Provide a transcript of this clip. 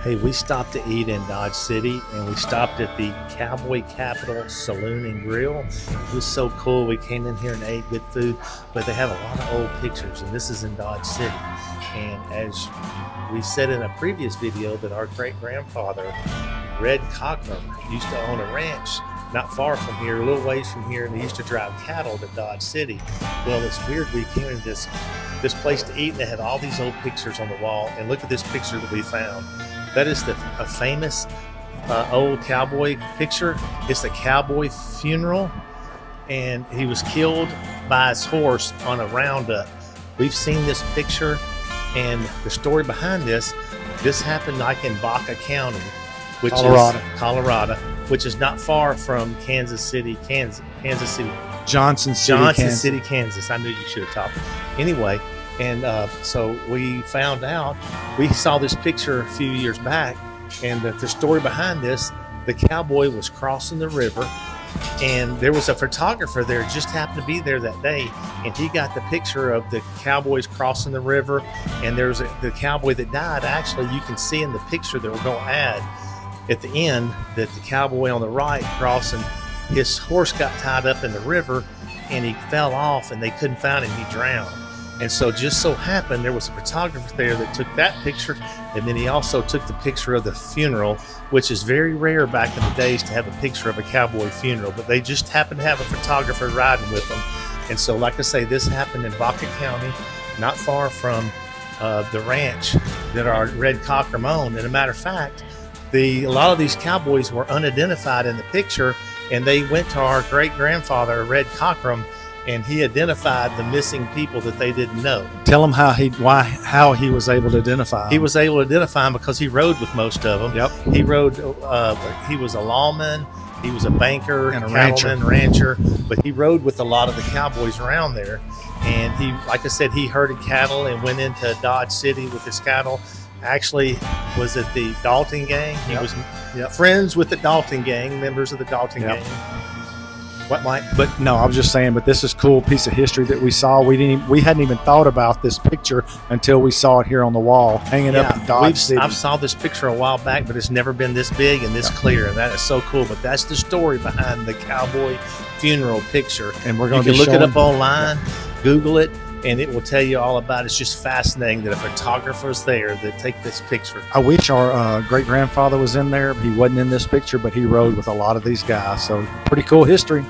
Hey, we stopped to eat in Dodge City, and we stopped at the Cowboy Capital Saloon and Grill. It was so cool. We came in here and ate good food, but they have a lot of old pictures, and this is in Dodge City. And as we said in a previous video, that our great-grandfather, Red Cockrum, used to own a ranch not far from here, a little ways from here, and he used to drive cattle to Dodge City. Well, it's weird. We came into this place to eat, and they had all these old pictures on the wall. And look at this picture that we found. That is a famous old cowboy picture. It's the Cowboy Funeral, and he was killed by his horse on a roundup. We've seen this picture, and the story behind this happened like in Baca County, which is Colorado, which is not far from Kansas City. Johnson City, Kansas. I knew you should have taught me. Anyway, and so we found out, we saw this picture a few years back, and the story behind this, the cowboy was crossing the river, and there was a photographer there, just happened to be there that day, and he got the picture of the cowboys crossing the river, and there's the cowboy that died. Actually, you can see in the picture that we're going to add at the end that the cowboy on the right crossing, his horse got tied up in the river, and he fell off, and they couldn't find him. He drowned. And so just so happened there was a photographer there that took that picture, and then he also took the picture of the funeral, which is very rare back in the days to have a picture of a cowboy funeral, but they just happened to have a photographer riding with them. And so, like I say, this happened in Baca County, not far from the ranch that our Red Cockrum owned. And a matter of fact, a lot of these cowboys were unidentified in the picture, and they went to our great-grandfather, Red Cockrum, and he identified the missing people that they didn't know. Tell them how he was able to identify them. He was able to identify them because he rode with most of them. Yep. He rode. He was a lawman. He was a banker and a rancher. But he rode with a lot of the cowboys around there. And he, like I said, he herded cattle and went into Dodge City with his cattle. Actually, was at the Dalton gang. He was friends with the Dalton gang, members of the Dalton gang. What, Mike? But no, I was just saying, but this is a cool piece of history that we saw. We hadn't even thought about this picture until we saw it here on the wall, hanging up in Dodge City. I saw this picture a while back, but it's never been this big and this clear, and that is so cool. But that's the story behind the Cowboy Funeral picture. And we're going to look it up online, Google it, and it will tell you all about it. It's just fascinating that a photographer's there that take this picture. I wish our great-grandfather was in there. He wasn't in this picture, but he rode with a lot of these guys. So pretty cool history.